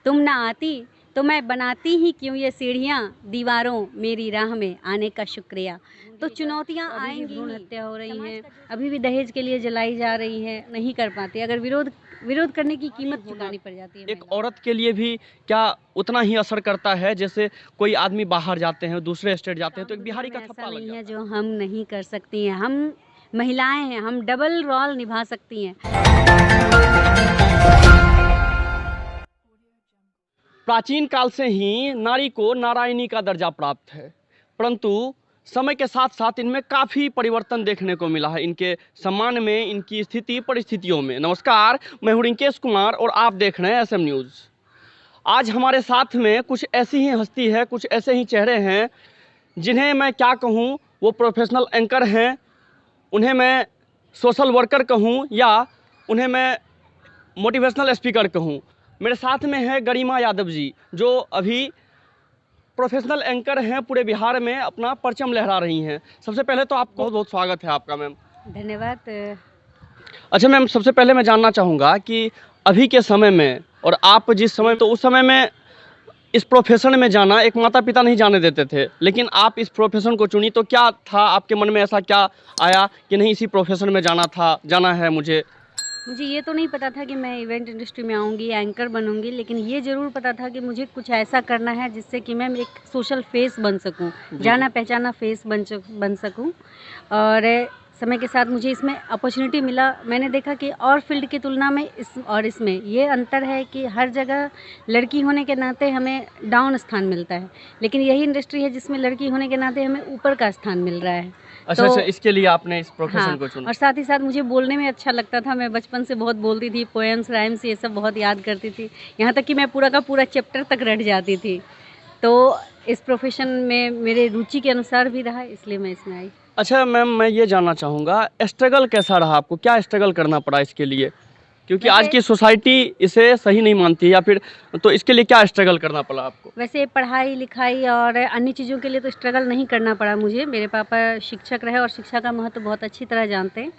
तुम ना आती तो मैं बनाती ही क्यों ये सीढ़ियाँ दीवारों मेरी राह में आने का शुक्रिया। तो चुनौतियाँ आएंगी, भ्रूण हत्या हो रही है, अभी भी दहेज के लिए जलाई जा रही है, नहीं कर पाती। अगर विरोध करने की कीमत चुकानी पड़ जाती है। एक औरत के लिए भी क्या उतना ही असर करता है जैसे कोई आदमी बाहर जाते हैं, दूसरे स्टेट जाते हैं तो एक बिहारी का थप्पा लग जाता है जो हम नहीं कर सकती हैं। हम महिलाएं हैं, हम डबल रोल निभा सकती हैं। प्राचीन काल से ही नारी को नारायणी का दर्जा प्राप्त है, परंतु समय के साथ साथ इनमें काफ़ी परिवर्तन देखने को मिला है, इनके सम्मान में, इनकी स्थिति परिस्थितियों में। नमस्कार, मैं हूं रिंकेश कुमार और आप देख रहे हैं SM न्यूज़। आज हमारे साथ में कुछ ऐसी ही हस्ती है, कुछ ऐसे ही चेहरे हैं जिन्हें मैं क्या कहूं, वो प्रोफेशनल एंकर हैं, उन्हें मैं सोशल वर्कर कहूं या उन्हें मैं मोटिवेशनल स्पीकर कहूं। मेरे साथ में है गरिमा यादव जी, जो अभी प्रोफेशनल एंकर हैं, पूरे बिहार में अपना परचम लहरा रही हैं। सबसे पहले तो आपको बहुत बहुत स्वागत है आपका मैम। धन्यवाद। अच्छा मैम, सबसे पहले मैं जानना चाहूँगा कि अभी के समय में और आप जिस समय, तो उस समय में इस प्रोफेशन में जाना एक माता पिता नहीं जाने देते थे, लेकिन आप इस प्रोफेशन को चुनी, तो क्या था आपके मन में, ऐसा क्या आया कि नहीं इसी प्रोफेशन में जाना है मुझे ये तो नहीं पता था कि मैं इवेंट इंडस्ट्री में आऊँगी, एंकर बनूँगी, लेकिन ये ज़रूर पता था कि मुझे कुछ ऐसा करना है जिससे कि मैं एक सोशल फेस बन सकूँ, जाना पहचाना फेस बन सकूँ। और समय के साथ मुझे इसमें अपॉर्चुनिटी मिला। मैंने देखा कि और फील्ड की तुलना में इसमें ये अंतर है कि हर जगह लड़की होने के नाते हमें डाउन स्थान मिलता है, लेकिन यही इंडस्ट्री है जिसमें लड़की होने के नाते हमें ऊपर का स्थान मिल रहा है। अच्छा, तो इसके लिए आपने इस प्रोफेशन को चुना। और साथ ही साथ मुझे बोलने में अच्छा लगता था। मैं बचपन से बहुत बोलती थी, पोएम्स, राइम्स ये सब बहुत याद करती थी, यहाँ तक कि मैं पूरा का पूरा चैप्टर तक रट जाती थी। तो इस प्रोफेशन में मेरे रुचि के अनुसार भी रहा, इसलिए मैं इसमें आई। अच्छा मैम, मैं ये जानना चाहूँगा स्ट्रगल कैसा रहा आपको, क्या स्ट्रगल करना पड़ा इसके लिए, क्योंकि आज की सोसाइटी इसे सही नहीं मानती है, या फिर तो इसके लिए क्या स्ट्रगल करना पड़ा आपको? वैसे पढ़ाई लिखाई और अन्य चीज़ों के लिए तो स्ट्रगल नहीं करना पड़ा मुझे। मेरे पापा शिक्षक रहे और शिक्षा का महत्व बहुत अच्छी तरह जानते हैं,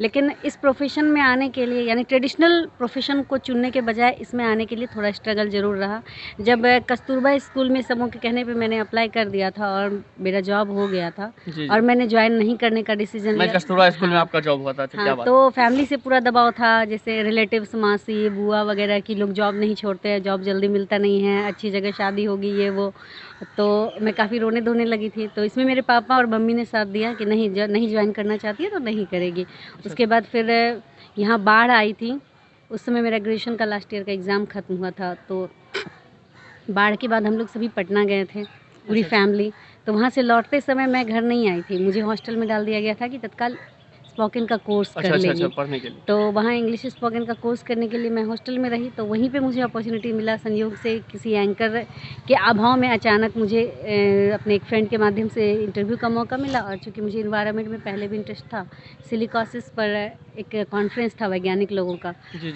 लेकिन इस प्रोफेशन में आने के लिए, यानी ट्रेडिशनल प्रोफेशन को चुनने के बजाय इसमें आने के लिए थोड़ा स्ट्रगल ज़रूर रहा। जब कस्तूरबा स्कूल में सबों के कहने पर मैंने अप्लाई कर दिया था और मेरा जॉब हो गया था, और मैंने ज्वाइन नहीं करने का डिसीजन लिया। कस्तूरबा स्कूल में आपका जॉब हुआ था? क्या बात। तो फैमिली से पूरा दबाव था, जैसे रिलेटिव्स, मासी, बुआ वगैरह की लोग जॉब नहीं छोड़ते हैं, जॉब जल्दी मिलता नहीं है, अच्छी जगह शादी होगी, ये वो। तो मैं काफ़ी रोने धोने लगी थी। तो इसमें मेरे पापा और मम्मी ने साथ दिया कि नहीं ज्वाइन करना चाहती है तो नहीं करेगी। उसके बाद फिर यहाँ बाढ़ आई थी, उस समय मेरा ग्रेजुएशन का लास्ट ईयर का एग्ज़ाम ख़त्म हुआ था। तो बाढ़ के बाद हम लोग सभी पटना गए थे, पूरी फैमिली। तो वहाँ से लौटते समय मैं घर नहीं आई थी, मुझे हॉस्टल में डाल दिया गया था कि तत्काल स्पोकन का कोर्स कर लेंगे। पढ़ने के लिए। तो वहाँ इंग्लिश स्पोकन का कोर्स करने के लिए मैं हॉस्टल में रही। तो वहीं पे मुझे अपॉर्चुनिटी मिला, संयोग से किसी एंकर के अभाव में अचानक मुझे अपने एक फ्रेंड के माध्यम से इंटरव्यू का मौका मिला। और चूँकि मुझे इन्वायरमेंट में पहले भी इंटरेस्ट था, सिलिकॉसिस पर एक कॉन्फ्रेंस था वैज्ञानिक लोगों का,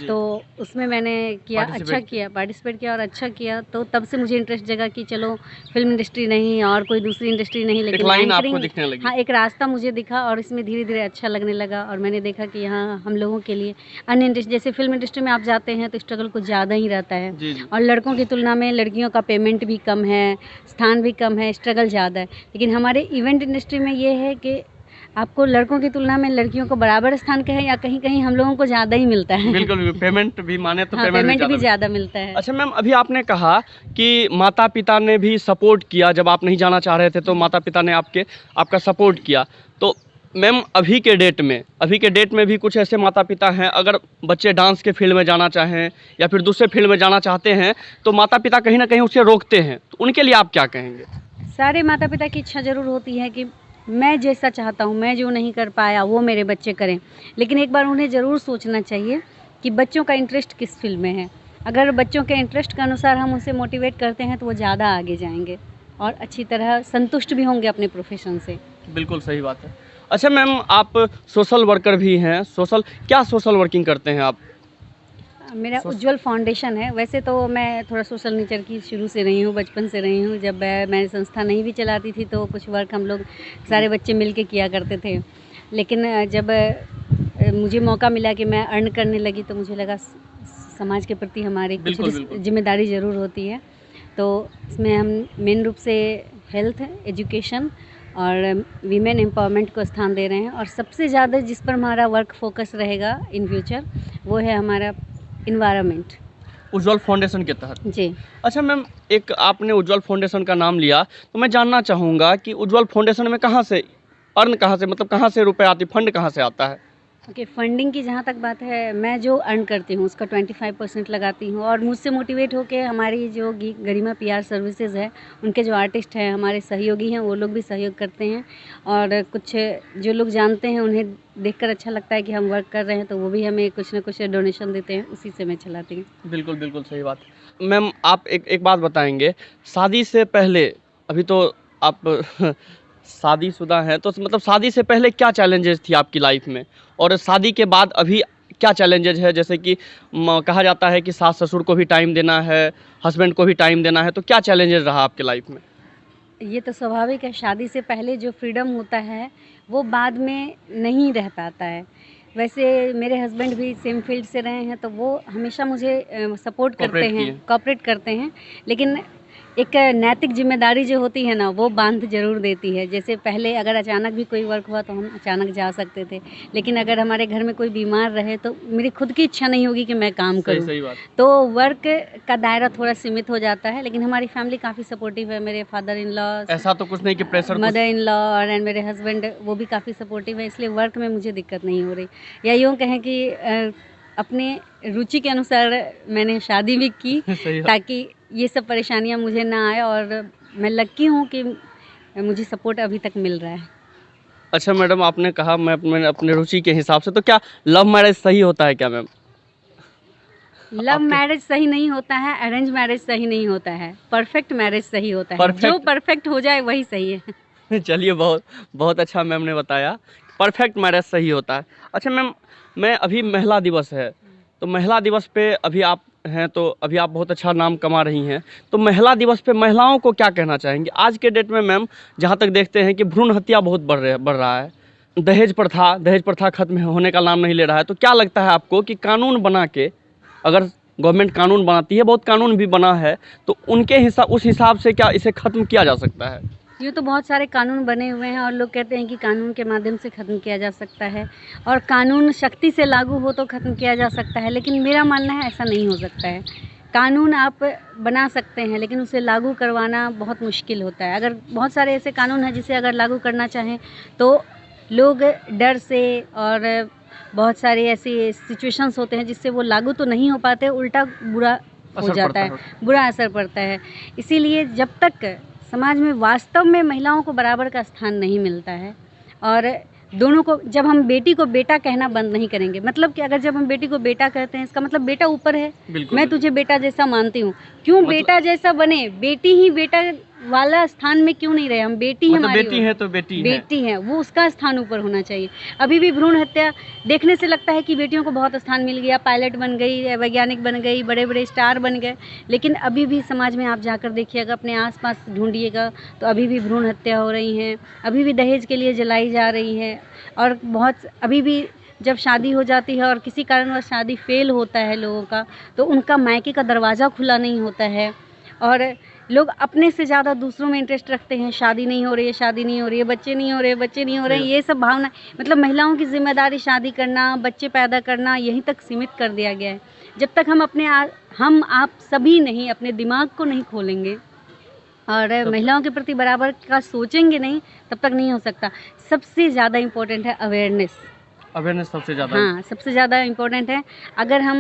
तो उसमें मैंने पार्टिसिपेट किया और अच्छा किया। तो तब से मुझे इंटरेस्ट जगा कि चलो फिल्म इंडस्ट्री नहीं और कोई दूसरी इंडस्ट्री नहीं, लेकिन एंकरिंग, हाँ, एक रास्ता मुझे दिखा और इसमें धीरे धीरे अच्छा लगने लगा। और मैंने देखा कि यहाँ हम लोगों के लिए अन्य इंडस्ट्री, जैसे फिल्म इंडस्ट्री में आप जाते हैं तो स्ट्रगल कुछ ज़्यादा ही रहता है, और लड़कों की तुलना में लड़कियों का पेमेंट भी कम है, स्थान भी कम है, स्ट्रगल ज़्यादा है। लेकिन हमारे इवेंट इंडस्ट्री में ये है कि आपको लड़कों की तुलना में लड़कियों को बराबर स्थान कहें या कहीं कहीं हम लोगों को ज़्यादा ही मिलता है। बिल्कुल, पेमेंट भी माने तो पेमेंट भी ज़्यादा मिलता है। अच्छा मैम, अभी आपने कहा कि माता पिता ने भी सपोर्ट किया, जब आप नहीं जाना चाह रहे थे तो माता पिता ने आपका सपोर्ट किया। तो मैम अभी के डेट में भी कुछ ऐसे माता पिता हैं, अगर बच्चे डांस के फील्ड में जाना चाहें या फिर दूसरे फील्ड में जाना चाहते हैं तो माता पिता कहीं ना कहीं उसे रोकते हैं, तो उनके लिए आप क्या कहेंगे? सारे माता पिता की इच्छा ज़रूर होती है कि मैं जैसा चाहता हूँ, मैं जो नहीं कर पाया वो मेरे बच्चे करें, लेकिन एक बार उन्हें ज़रूर सोचना चाहिए कि बच्चों का इंटरेस्ट किस फील्ड में है। अगर बच्चों के इंटरेस्ट के अनुसार हम उसे मोटिवेट करते हैं तो वो ज़्यादा आगे जाएंगे और अच्छी तरह संतुष्ट भी होंगे अपने प्रोफेशन से। बिल्कुल सही बात है। अच्छा मैम, आप सोशल वर्कर भी हैं, क्या सोशल वर्किंग करते हैं आप? मेरा उज्जवल फाउंडेशन है। वैसे तो मैं थोड़ा सोशल नेचर की शुरू से रही हूँ, बचपन से रही हूँ। जब मैं संस्था नहीं भी चलाती थी तो कुछ वर्क हम लोग सारे बच्चे मिल के किया करते थे, लेकिन जब मुझे मौका मिला कि मैं अर्न करने लगी तो मुझे लगा समाज के प्रति हमारी कुछ बिल्कुल, बिल्कुल। जिम्मेदारी ज़रूर होती है। तो इसमें हम मेन रूप से हेल्थ, एजुकेशन और वीमेन एम्पावरमेंट को स्थान दे रहे हैं, और सबसे ज़्यादा जिस पर हमारा वर्क फोकस रहेगा इन फ्यूचर वो है हमारा इन्वायरमेंट। उज्ज्वल फाउंडेशन के तहत। जी। अच्छा मैम, एक आपने उज्ज्वल फाउंडेशन का नाम लिया, तो मैं जानना चाहूँगा कि उज्ज्वल फाउंडेशन में कहाँ से कहाँ से, मतलब कहाँ से रुपए आती, फंड कहाँ से आता है? ओके, फंडिंग की जहाँ तक बात है, मैं जो अर्न करती हूँ उसका 25% लगाती हूँ, और मुझसे मोटिवेट होकर हमारी जो गरिमा पीआर सर्विसेज है, उनके जो आर्टिस्ट हैं, हमारे सहयोगी हैं, वो लोग भी सहयोग करते हैं, और कुछ जो लोग जानते हैं उन्हें देखकर अच्छा लगता है कि हम वर्क कर रहे हैं, तो वो भी हमें कुछ ना कुछ डोनेशन देते हैं, उसी से मैं चलाती हूँ। बिल्कुल, बिल्कुल सही बात। मैम आप एक बात बताएँगे, शादी से पहले, अभी तो आप शादीशुदा हैं, तो मतलब शादी से पहले क्या चैलेंजेस थी आपकी लाइफ में? और शादी के बाद अभी क्या चैलेंजेस है? जैसे कि कहा जाता है कि सास-ससुर को भी टाइम देना है, हस्बैंड को भी टाइम देना है, तो क्या चैलेंजेस रहा आपके लाइफ में? ये तो स्वाभाविक है, शादी से पहले जो फ्रीडम होता है वो बाद में नहीं रह पाता है। वैसे मेरे हस्बैंड भी सेम फील्ड से रहे हैं, तो वो हमेशा मुझे सपोर्ट करते कोऑपरेट हैं, किए। कोऑपरेट करते हैं, लेकिन एक नैतिक जिम्मेदारी जो होती है ना, वो बांध ज़रूर देती है। जैसे पहले अगर अचानक भी कोई वर्क हुआ तो हम अचानक जा सकते थे, लेकिन अगर हमारे घर में कोई बीमार रहे तो मेरी खुद की इच्छा नहीं होगी कि मैं काम सही करूं। सही बात। तो वर्क का दायरा थोड़ा सीमित हो जाता है, लेकिन हमारी फैमिली काफ़ी सपोर्टिव है। मेरे फादर इन लॉ, ऐसा तो कुछ नहीं कि प्रेशर कुछ। मदर इन लॉ और एंड मेरे हस्बैंड, वो भी काफ़ी सपोर्टिव है, इसलिए वर्क में मुझे दिक्कत नहीं हो रही। या यूँ कहें कि अपने रुचि के अनुसार मैंने शादी भी की सही बात। ताकि ये सब परेशानियां मुझे ना आए, और मैं लकी हूँ कि मुझे सपोर्ट अभी तक मिल रहा है। अच्छा मैडम, आपने कहा मैं अपने रुचि के हिसाब से, तो क्या लव मैरिज सही होता है क्या मैम? लव आपके मैरिज सही नहीं होता है, अरेंज मैरिज सही नहीं होता है, परफेक्ट मैरिज सही होता है। जो परफेक्ट। परफेक्ट हो जाए वही सही है। चलिए, बहुत बहुत अच्छा मैम ने बताया, परफेक्ट मैरिज सही होता है। अच्छा मैम, मैं अभी महिला दिवस है, तो महिला दिवस पे अभी आप हैं, तो अभी आप बहुत अच्छा नाम कमा रही हैं, तो महिला दिवस पे महिलाओं को क्या कहना चाहेंगे? आज के डेट में मैम, जहाँ तक देखते हैं कि भ्रूण हत्या बहुत बढ़ रहा है, दहेज प्रथा खत्म होने का नाम नहीं ले रहा है, तो क्या लगता है आपको कि कानून बना के, अगर गवर्नमेंट कानून बनाती है, बहुत कानून भी बना है, तो उस हिसाब से क्या इसे खत्म किया जा सकता है? यूँ तो बहुत सारे कानून बने हुए हैं, और लोग कहते हैं कि कानून के माध्यम से ख़त्म किया जा सकता है, और कानून शक्ति से लागू हो तो ख़त्म किया जा सकता है, लेकिन मेरा मानना है ऐसा नहीं हो सकता है। कानून आप बना सकते हैं, लेकिन उसे लागू करवाना बहुत मुश्किल होता है। अगर बहुत सारे ऐसे कानून हैं जिसे अगर लागू करना चाहें तो लोग डर से, और बहुत सारे ऐसे सिचुएशंस होते हैं जिससे वो लागू तो नहीं हो पाते, उल्टा बुरा हो असर जाता पड़ता है, है। बुरा असर पड़ता है। इसीलिए जब तक समाज में वास्तव में महिलाओं को बराबर का स्थान नहीं मिलता है, और दोनों को, जब हम बेटी को बेटा कहना बंद नहीं करेंगे, मतलब कि अगर जब हम बेटी को बेटा कहते हैं, इसका मतलब बेटा ऊपर है, बिल्कुल मैं बिल्कुल। तुझे बेटा जैसा मानती हूँ, क्यों मतलब बेटा जैसा बने? बेटी ही बेटा वाला स्थान में क्यों नहीं रहे? हम बेटी मतलब हमारी बेटी है तो बेटी है। बेटी है, वो उसका स्थान ऊपर होना चाहिए। अभी भी भ्रूण हत्या देखने से लगता है कि बेटियों को बहुत स्थान मिल गया, पायलट बन गई, वैज्ञानिक बन गई, बड़े बड़े स्टार बन गए, लेकिन अभी भी समाज में आप जाकर देखिएगा, अपने आसपास ढूंढिएगा, तो अभी भी भ्रूण हत्या हो रही हैं, अभी भी दहेज के लिए जलाई जा रही है, और बहुत अभी भी जब शादी हो जाती है और किसी कारणवश शादी फेल होता है लोगों का, तो उनका मायके का दरवाज़ा खुला नहीं होता है, और लोग अपने से ज़्यादा दूसरों में इंटरेस्ट रखते हैं। शादी नहीं हो रही है, शादी नहीं हो रही है, बच्चे नहीं हो रहे, बच्चे नहीं हो रहे हैं, ये सब भावना, मतलब महिलाओं की जिम्मेदारी शादी करना, बच्चे पैदा करना, यहीं तक सीमित कर दिया गया है। जब तक हम हम आप सभी नहीं अपने दिमाग को नहीं खोलेंगे और महिलाओं के प्रति बराबर का सोचेंगे नहीं, तब तक नहीं हो सकता। सबसे ज़्यादा इम्पोर्टेंट है अवेयरनेस। अवेयरनेस सबसे ज़्यादा। हाँ, सबसे ज़्यादा इम्पोर्टेंट है। अगर हम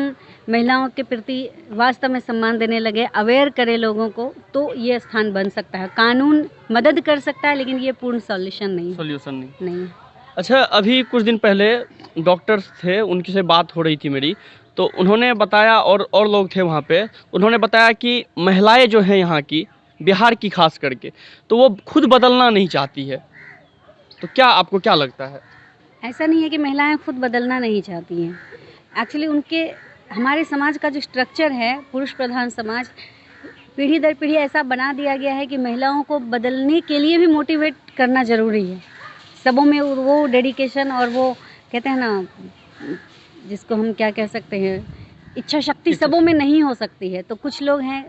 महिलाओं के प्रति वास्तव में सम्मान देने लगे, अवेयर करें लोगों को, तो ये स्थान बन सकता है। कानून मदद कर सकता है, लेकिन ये पूर्ण सॉल्यूशन नहीं है। सॉल्यूशन नहीं। नहीं। अच्छा, अभी कुछ दिन पहले डॉक्टर्स थे, उनकी से बात हो रही थी मेरी, तो उन्होंने बताया, और लोग थे वहाँ पे, उन्होंने बताया कि महिलाएं जो हैं यहाँ की, बिहार की खास करके, तो वो खुद बदलना नहीं चाहती है। तो क्या आपको क्या लगता है? ऐसा नहीं है कि महिलाएं खुद बदलना नहीं चाहती हैं। एक्चुअली हमारे समाज का जो स्ट्रक्चर है, पुरुष प्रधान समाज, पीढ़ी दर पीढ़ी ऐसा बना दिया गया है कि महिलाओं को बदलने के लिए भी मोटिवेट करना ज़रूरी है। सबों में वो डेडिकेशन, और वो कहते हैं ना, जिसको हम क्या कह सकते हैं, इच्छा शक्ति सबों में नहीं हो सकती है। तो कुछ लोग हैं,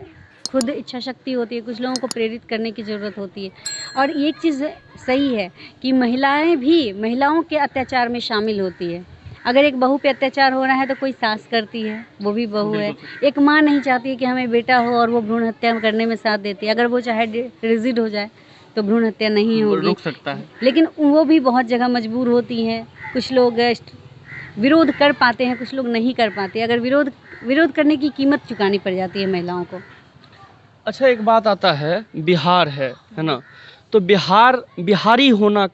खुद इच्छा शक्ति होती है, कुछ लोगों को प्रेरित करने की ज़रूरत होती है। और एक चीज़ सही है कि महिलाएं भी महिलाओं के अत्याचार में शामिल होती है। अगर एक बहू पे अत्याचार हो रहा है तो कोई सास करती है, वो भी बहू है। एक माँ नहीं चाहती है कि हमें बेटा हो और वो भ्रूण हत्या करने में साथ देती है। अगर वो चाहे रिजिड हो जाए तो भ्रूण हत्या नहीं होगी, रुक सकता है। लेकिन वो भी बहुत जगह मजबूर होती हैं। कुछ लोग विरोध कर पाते हैं, कुछ लोग नहीं कर पाते। अगर विरोध करने की कीमत चुकानी पड़ जाती है महिलाओं को। अच्छा, एक बात आता है, बिहार है ना, तो बिहारी होना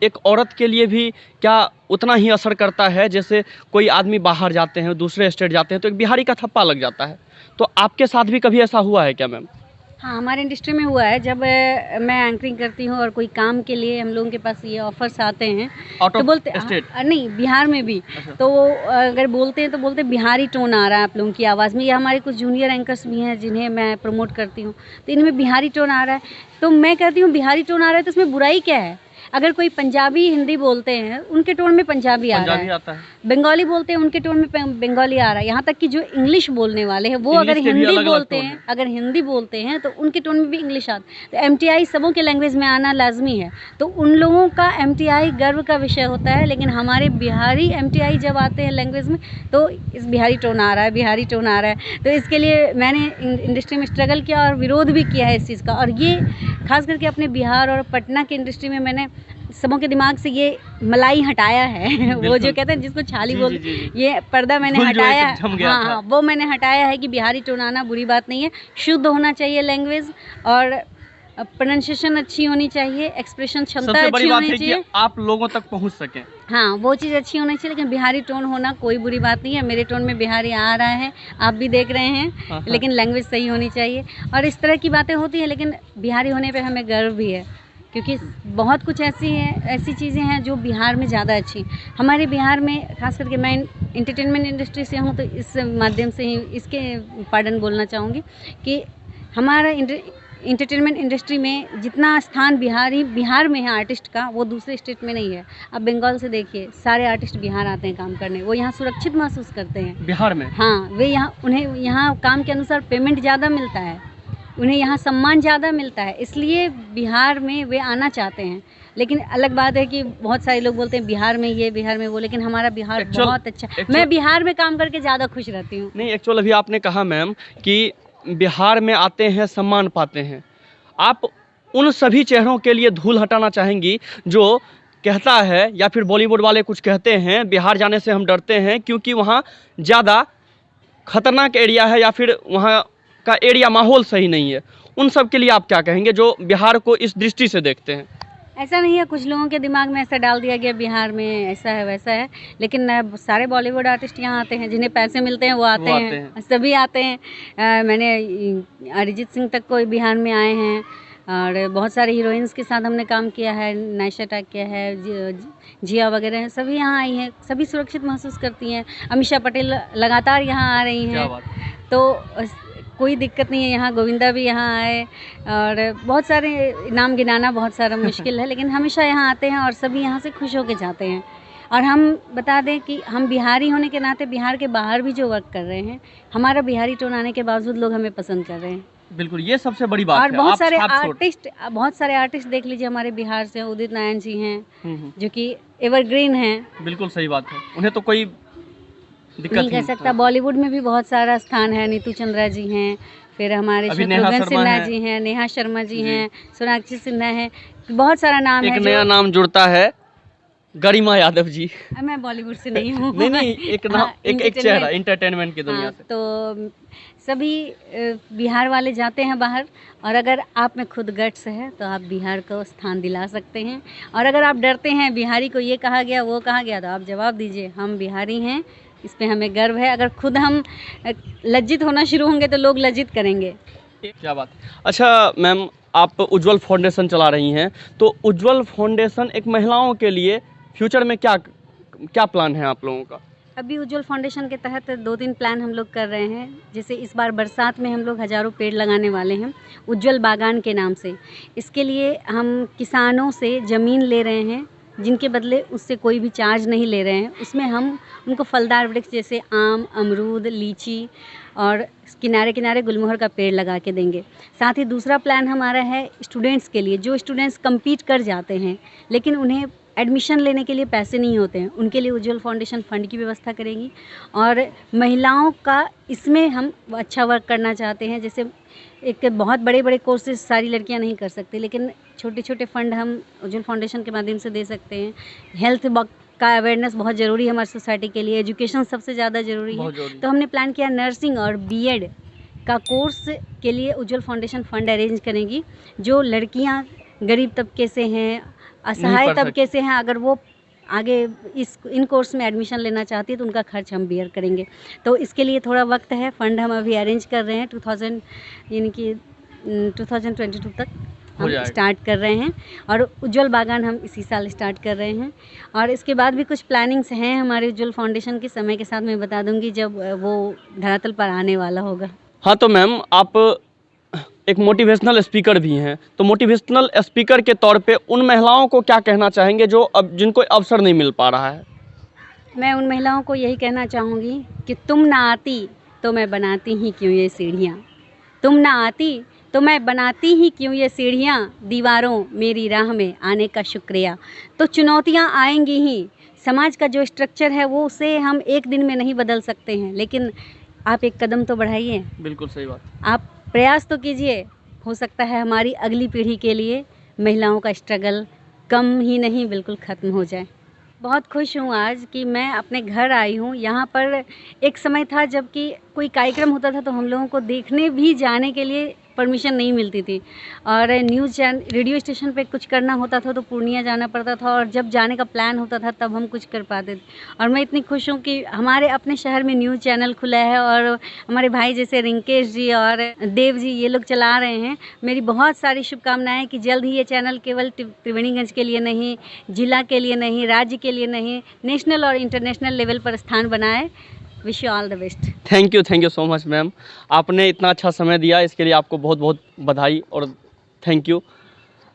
एक औरत के लिए भी क्या उतना ही असर करता है? जैसे कोई आदमी बाहर जाते हैं, दूसरे स्टेट जाते हैं, तो एक बिहारी का थप्पा लग जाता है। तो आपके साथ भी कभी ऐसा हुआ है क्या मैम? हाँ, हमारे इंडस्ट्री में हुआ है। जब मैं एंकरिंग करती हूँ और कोई काम के लिए हम लोगों के पास ये ऑफर्स आते हैं तो बोलते नहीं, बिहार में भी। तो अगर बोलते हैं तो बोलते बिहारी टोन आ रहा है आप लोगों की आवाज़ में, या हमारे कुछ जूनियर एंकर्स भी हैं जिन्हें मैं प्रमोट करती हूँ, तो इनमें बिहारी टोन आ रहा है। तो मैं कहती हूँ बिहारी टोन आ रहा है तो इसमें बुराई क्या है? अगर कोई पंजाबी हिंदी बोलते हैं, उनके टोन में पंजाबी आ रहा है, आता है। बंगाली बोलते हैं, उनके टोन में बंगाली आ रहा है। यहाँ तक कि जो इंग्लिश बोलने वाले हैं वो अगर हिंदी बोलते हैं तो उनके टोन में भी इंग्लिश आता है। तो एमटीआई सबों के लैंग्वेज में आना लाजमी है। तो उन लोगों का एमटीआई गर्व का विषय होता है, लेकिन हमारे बिहारी एमटीआई जब आते हैं लैंग्वेज में तो इस बिहारी टोन आ रहा है, बिहारी टोन आ रहा है। तो इसके लिए मैंने इंडस्ट्री में स्ट्रगल किया और विरोध भी किया है इस चीज़ का। और ये खास करके अपने बिहार और पटना की इंडस्ट्री में मैंने सबों के दिमाग से ये मलाई हटाया है। वो जो कहते हैं जिसको छाली बोल, ये पर्दा मैंने हटाया। हाँ, वो मैंने हटाया है कि बिहारी टोन आना बुरी बात नहीं है। शुद्ध होना चाहिए लैंग्वेज, और प्रोनाउंसिएशन अच्छी होनी चाहिए, एक्सप्रेशन क्षमता अच्छी होनी चाहिए, आप लोगों तक पहुंच सकें। हाँ, वो चीज़ अच्छी होनी चाहिए। लेकिन बिहारी टोन होना कोई बुरी बात नहीं है। मेरे टोन में बिहारी आ रहा है, आप भी देख रहे हैं, लेकिन लैंग्वेज सही होनी चाहिए। और इस तरह की बातें होती हैं, लेकिन बिहारी होने पर हमें गर्व भी है, क्योंकि बहुत कुछ ऐसी चीज़ें हैं जो बिहार में ज़्यादा अच्छी। हमारे बिहार में खास करके मैं इंटरटेनमेंट इंडस्ट्री से हूँ, तो इस माध्यम से ही इसके पार्डन बोलना चाहूँगी कि हमारा इंटरटेनमेंट इंडस्ट्री में जितना स्थान बिहार में है आर्टिस्ट का, वो दूसरे स्टेट में नहीं है। अब बंगाल से देखिए, सारे आर्टिस्ट बिहार आते हैं काम करने, वो यहाँ सुरक्षित महसूस करते हैं बिहार में। हाँ, उन्हें यहाँ काम के अनुसार पेमेंट ज़्यादा मिलता है, उन्हें यहाँ सम्मान ज़्यादा मिलता है, इसलिए बिहार में वे आना चाहते हैं। लेकिन अलग बात है कि बहुत सारे लोग बोलते हैं बिहार में ये, बिहार में वो, लेकिन हमारा बिहार बहुत अच्छा। मैं बिहार में काम करके ज़्यादा खुश रहती हूँ। नहीं, एक्चुअल अभी आपने कहा मैम कि बिहार में आते हैं, सम्मान पाते हैं। आप उन सभी चेहरों के लिए धूल हटाना चाहेंगी जो कहता है, या फिर बॉलीवुड वाले कुछ कहते हैं बिहार जाने से हम डरते हैं क्योंकि वहाँ ज़्यादा खतरनाक एरिया है, या फिर वहाँ का एरिया माहौल सही नहीं है। उन सब के लिए आप क्या कहेंगे जो बिहार को इस दृष्टि से देखते हैं? ऐसा नहीं है, कुछ लोगों के दिमाग में ऐसा डाल दिया गया बिहार में ऐसा है वैसा है, लेकिन सारे बॉलीवुड आर्टिस्ट यहाँ आते हैं, जिन्हें पैसे मिलते हैं वो आते हैं। सभी आते हैं। मैंने अरिजीत सिंह तक को बिहार में आए हैं, और बहुत सारे हीरोइंस के साथ हमने काम किया है, नायशा टाक किया है, जिया वगैरह हैं, सभी यहाँ आई हैं, सभी सुरक्षित महसूस करती हैं। अमीषा पटेल लगातार यहाँ आ रही हैं, तो कोई दिक्कत नहीं है। यहाँ गोविंदा भी यहाँ आए, और बहुत सारे नाम गिनाना बहुत सारा मुश्किल है, लेकिन हमेशा यहाँ आते हैं और सभी यहाँ से खुश होकर जाते हैं। और हम बता दें कि हम बिहारी होने के नाते बिहार के बाहर भी जो वर्क कर रहे हैं, हमारा बिहारी टोन आने के बावजूद लोग हमें पसंद कर रहे हैं। बिल्कुल, ये सबसे बड़ी बात और है। बहुत सारे आर्टिस्ट देख लीजिए हमारे बिहार से, उदित नारायण जी हैं जो कि एवरग्रीन हैं। बिल्कुल सही बात है, उन्हें तो कोई दिक्कत नहीं कह सकता। बॉलीवुड में भी बहुत सारा स्थान है, नीतू चंद्रा जी हैं, फिर हमारे शत्रुघ्न सिन्हा जी हैं, नेहा शर्मा जी हैं, सोनाक्षी सिन्हा है, बहुत सारा नाम है। एक नया नाम जुड़ता है, गरिमा यादव जी। मैं बॉलीवुड से नहीं हूँ। नहीं, एक नाम, एक चेहरा इंटरटेनमेंट की दुनिया से। तो सभी बिहार वाले जाते हैं बाहर, और अगर आप में खुद गट्स है तो आप बिहार को स्थान दिला सकते हैं। और अगर आप डरते हैं बिहारी को ये कहा गया वो कहा गया, तो आप जवाब दीजिए हम बिहारी हैं, इस पे हमें गर्व है। अगर खुद हम लज्जित होना शुरू होंगे तो लोग लज्जित करेंगे। क्या बात है। अच्छा मैम, आप उज्ज्वल फाउंडेशन चला रही हैं, तो उज्ज्वल फाउंडेशन एक महिलाओं के लिए फ्यूचर में क्या प्लान है आप लोगों का? अभी उज्ज्वल फाउंडेशन के तहत 2-3 प्लान हम लोग कर रहे हैं। जैसे इस बार बरसात में हम लोग हज़ारों पेड़ लगाने वाले हैं उज्ज्वल बागान के नाम से। इसके लिए हम किसानों से ज़मीन ले रहे हैं, जिनके बदले उससे कोई भी चार्ज नहीं ले रहे हैं, उसमें हम उनको फलदार वृक्ष जैसे आम, अमरूद, लीची और किनारे किनारे गुलमोहर का पेड़ लगा के देंगे। साथ ही दूसरा प्लान हमारा है स्टूडेंट्स के लिए, जो स्टूडेंट्स कम्पीट कर जाते हैं लेकिन उन्हें एडमिशन लेने के लिए पैसे नहीं होते हैं, उनके लिए उज्ज्वल फाउंडेशन फ़ंड की व्यवस्था करेंगी। और महिलाओं का इसमें हम अच्छा वर्क करना चाहते हैं। जैसे एक बहुत बड़े बड़े कोर्सेज सारी लड़कियां नहीं कर सकती, लेकिन छोटे छोटे फ़ंड हम उज्ज्वल फाउंडेशन के माध्यम से दे सकते हैं। हेल्थ का अवेयरनेस बहुत ज़रूरी है हमारी सोसाइटी के लिए, एजुकेशन सबसे ज़्यादा ज़रूरी है। तो हमने प्लान किया नर्सिंग और बीएड का कोर्स के लिए उज्ज्वल फाउंडेशन फ़ंड अरेंज करेंगी। जो लड़कियां गरीब तबके से हैं, असहाय तबके से हैं, अगर वो आगे इन कोर्स में एडमिशन लेना चाहती है तो उनका खर्च हम बियर करेंगे। तो इसके लिए थोड़ा वक्त है, फ़ंड हम अभी अरेंज कर रहे हैं 2022 तक हम स्टार्ट कर रहे हैं। और उज्ज्वल बागान हम इसी साल स्टार्ट कर रहे हैं। और इसके बाद भी कुछ प्लानिंग्स हैं हमारे उज्ज्वल फाउंडेशन की, समय के साथ मैं बता दूंगी जब वो धरातल पर आने वाला होगा। हाँ, तो मैम आप एक मोटिवेशनल स्पीकर भी हैं, तो मोटिवेशनल स्पीकर के तौर पे उन महिलाओं को क्या कहना चाहेंगे जो अब जिनको अवसर नहीं मिल पा रहा है? मैं उन महिलाओं को यही कहना चाहूँगी कि तुम ना आती तो मैं बनाती ही क्यों ये सीढ़ियाँ, तुम ना आती तो मैं बनाती ही क्यों ये सीढ़ियाँ, दीवारों मेरी राह में आने का शुक्रिया। तो चुनौतियाँ आएंगी ही, समाज का जो स्ट्रक्चर है वो उसे हम एक दिन में नहीं बदल सकते हैं, लेकिन आप एक कदम तो बढ़ाइए। बिल्कुल सही बात। आप प्रयास तो कीजिए, हो सकता है हमारी अगली पीढ़ी के लिए महिलाओं का स्ट्रगल कम ही नहीं बिल्कुल ख़त्म हो जाए। बहुत खुश हूँ आज कि मैं अपने घर आई हूँ। यहाँ पर एक समय था जबकि कोई कार्यक्रम होता था तो हम लोगों को देखने भी जाने के लिए परमिशन नहीं मिलती थी, और रेडियो स्टेशन पे कुछ करना होता था तो पूर्णिया जाना पड़ता था, और जब जाने का प्लान होता था तब हम कुछ कर पाते थे। और मैं इतनी खुश हूँ कि हमारे अपने शहर में न्यूज़ चैनल खुला है और हमारे भाई जैसे रिंकेश जी और देव जी ये लोग चला रहे हैं। मेरी बहुत सारी शुभकामनाएँ कि जल्द ही ये चैनल केवल त्रिवेणीगंज के लिए नहीं, जिला के लिए नहीं, राज्य के लिए नहीं, नेशनल और इंटरनेशनल लेवल पर स्थान बनाए। Wish you all the best. Thank you so much ma'am, आपने इतना अच्छा समय दिया, इसके लिए आपको बहुत बहुत बधाई और थैंक यू।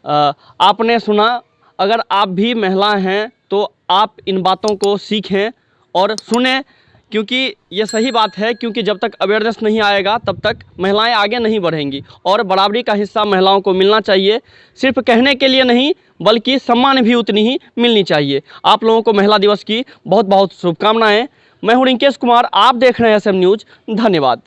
आपने सुना, अगर आप भी महिला हैं तो आप इन बातों को सीखें और सुनें, क्योंकि ये सही बात है, क्योंकि जब तक अवेयरनेस नहीं आएगा तब तक महिलाएं आगे नहीं बढ़ेंगी। और बराबरी का हिस्सा महिलाओं को मिलना चाहिए, सिर्फ कहने के लिए नहीं बल्कि सम्मान भी उतनी ही मिलनी चाहिए। आप लोगों को महिला दिवस की बहुत बहुत शुभकामनाएं। मैं हूं रिंकेश कुमार, आप देख रहे हैं SM न्यूज़। धन्यवाद।